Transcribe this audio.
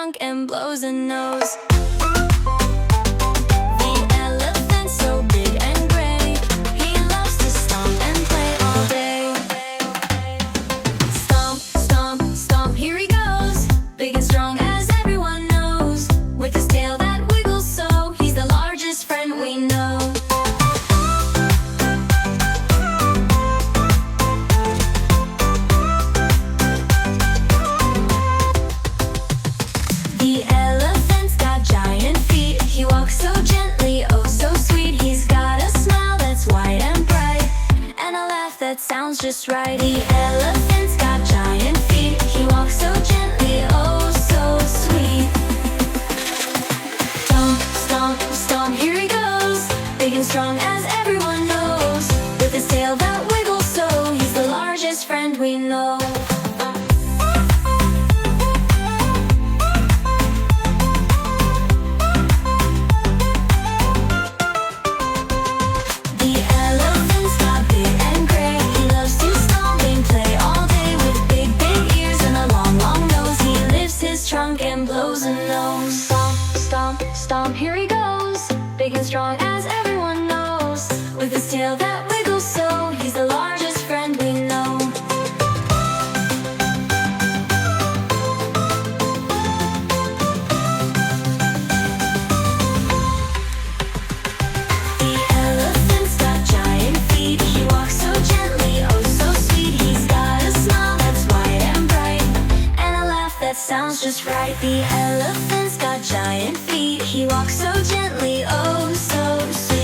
trunk and blows a nose. The elephant's so big and gray, he loves to stomp and play all day. Stomp, stomp, stomp, here he goes, big and strong as everyone knows. With his tail that wiggles so, he's the largest friend we know. The elephant's got giant feet, he walks so gently, oh so sweet. He's got a smile that's wide and bright, and a laugh that sounds just right. The elephant's got giant feet, he walks so gently, oh so sweet. Stomp, stomp, stomp, here he goes, big and strong as everyone knows. With his tail that wiggles so, he's the largest friend we know. The elephant's got big and gray, he loves to stomp and play all day. With big, big ears and a long, long nose, he lifts his trunk and blows a nose. Stomp, stomp, stomp, here he goes, big and strong as everyone knows. With his tail that wiggles so, he's the largest friend we know. The elephant's got giant feet, he walks so gently, oh so sweet. He's got a smile that's wide and bright, and a laugh that sounds just right. The elephant's got giant feet, he walks so gently, oh so sweet.